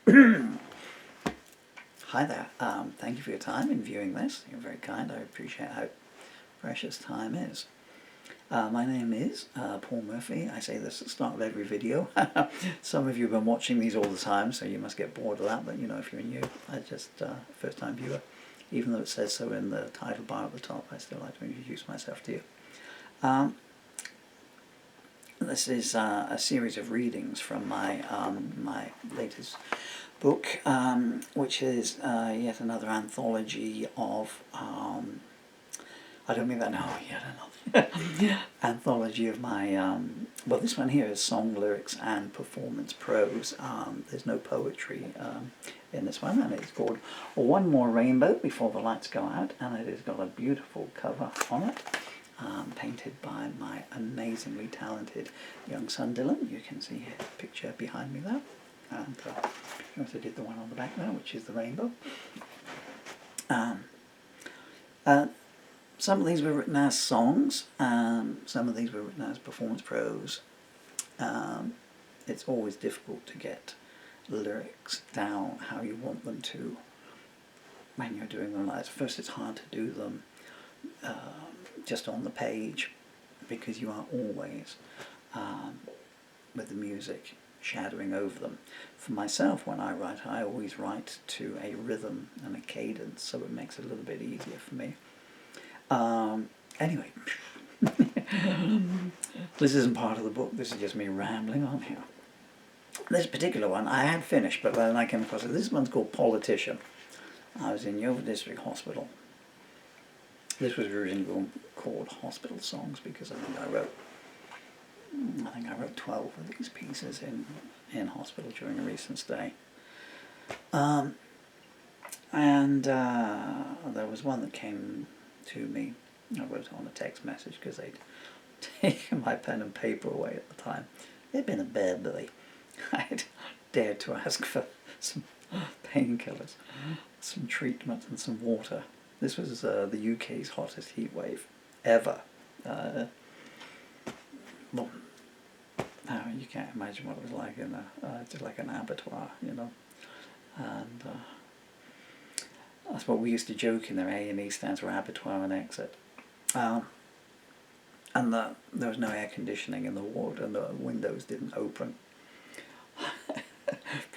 Hi there. Thank you for your time in viewing this. You're very kind. I appreciate how precious time is. My name is Paul Murphy. I say this at the start of every video. Some of you have been watching these all the time, so you must get bored of that, but you know, if you're new, I just first time viewer. Even though it says so in the title bar at the top, I still like to introduce myself to you. This is a series of readings from my my latest book, which is yet another anthology of I don't mean that now. Yet another anthology of my well, this one here is song lyrics and performance prose. There's no poetry in this one, and it's called One More Rainbow Before the Lights Go Out, and it has got a beautiful cover on it. Painted by my amazingly talented young son Dylan. You can see his picture behind me there. And he also did the one on the back there, which is the rainbow. Some of these were written as songs, some of these were written as performance prose. It's always difficult to get lyrics down how you want them to when you're doing them. First, it's hard to do them just on the page, because you are always with the music shadowing over them. For myself, when I write, I always write to a rhythm and a cadence, so it makes it a little bit easier for me. Anyway, this isn't part of the book, this is just me rambling on here. This particular one I had finished, but then I came across it. This one's called Politician. I was in Yeovil District Hospital. This was originally called Hospital Songs because I think I wrote 12 of these pieces in hospital during a recent stay. And there was one that came to me. I wrote it on a text message because they'd taken my pen and paper away at the time. They'd been a bad boy. I had dared to ask for some painkillers, some treatment and some water. This was the UK's hottest heat wave ever. Well, you can't imagine what it was like in just like an abattoir, you know. And that's what we used to joke in there. A&E stands for abattoir and exit. And there was no air conditioning in the ward, and the windows didn't open.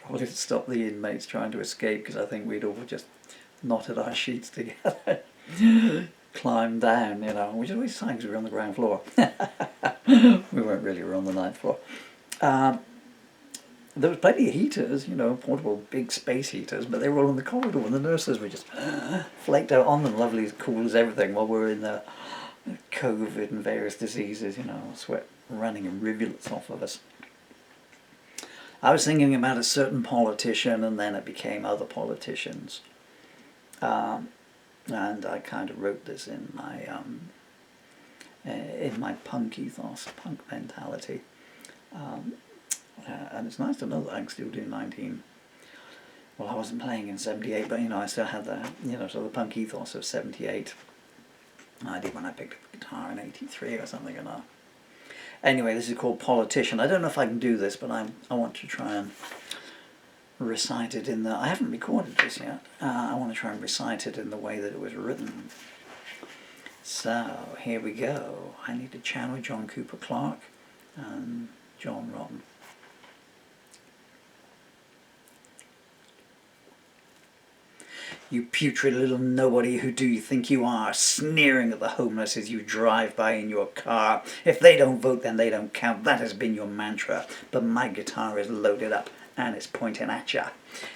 Probably to stop the inmates trying to escape, because I think we'd all just knotted our sheets together, climbed down, you know, which is always fine because we were on the ground floor. We weren't really, we were on the ninth floor. There was plenty of heaters, you know, portable big space heaters, but they were all in the corridor, and the nurses were just flaked out on them, lovely as cool as everything, while we were in the COVID and various diseases, you know, sweat running in rivulets off of us. I was thinking about a certain politician, and then it became other politicians. And I kind of wrote this in my punk ethos, punk mentality. And it's nice to know that I can still do 19. Well, I wasn't playing in 78, but you know, I still had the, you know, sort of the punk ethos of 78. I did when I picked up the guitar in 83 or something. And anyway, this is called Politician. I don't know if I can do this, but I want to try and recite it in the... I haven't recorded this yet. I want to try and recite it in the way that it was written. So, here we go. I need to channel John Cooper Clarke and John Rotten. You putrid little nobody, who do you think you are, sneering at the homeless as you drive by in your car? If they don't vote, then they don't count. That has been your mantra. But my guitar is loaded up, and it's pointing at ya.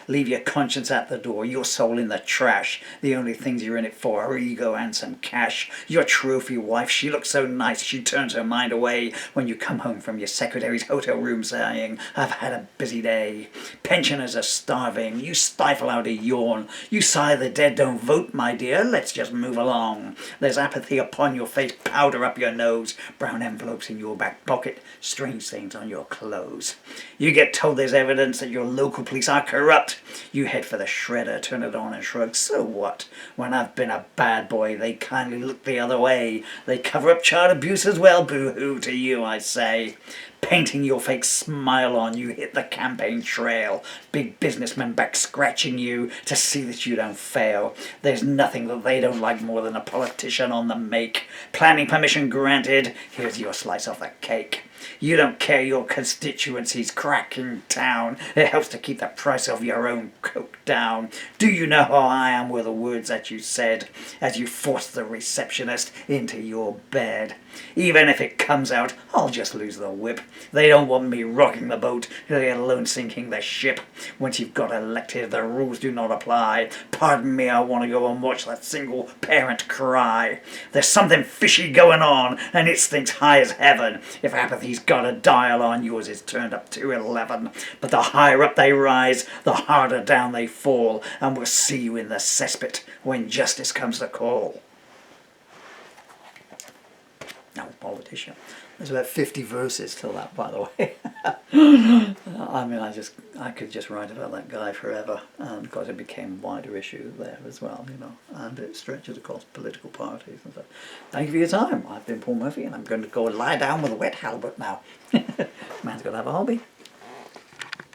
Leave your conscience at the door, your soul in the trash. The only things you're in it for are ego and some cash. Your trophy wife, she looks so nice, she turns her mind away when you come home from your secretary's hotel room saying, I've had a busy day. Pensioners are starving, you stifle out a yawn. You sigh the dead don't vote, my dear, let's just move along. There's apathy upon your face, powder up your nose, brown envelopes in your back pocket, strange stains on your clothes. You get told there's evidence that your local police are corrupt. You head for the shredder, turn it on and shrug. So what? When I've been a bad boy, they kindly look the other way. They cover up child abuse as well. Boo-hoo to you, I say. painting your fake smile on. You hit the campaign trail, big businessmen back scratching you to see that you don't fail. There's nothing that they don't like more than a politician on the make. Planning permission granted, here's your slice of the cake. You don't care your constituency's cracking down. It helps to keep the price of your own coke down. Do you know how I am were the words that you said as you forced the receptionist into your bed? Even if it comes out, I'll just lose the whip. They don't want me rocking the boat, let alone sinking the ship. Once you've got elected, the rules do not apply. Pardon me, I want to go and watch that single parent cry. There's something fishy going on, and it stinks high as heaven. If apathy's got a dial on, yours is turned up to 11. But the higher up they rise, the harder down they fall, and we'll see you in the cesspit when justice comes to call. No, politician. There's about 50 verses to that, by the way. I mean, I could just write about that guy forever, because it became a wider issue there as well, you know, and it stretches across political parties and stuff. Thank you for your time. I've been Paul Murphy, and I'm going to go lie down with a wet halibut now. Man's got to have a hobby.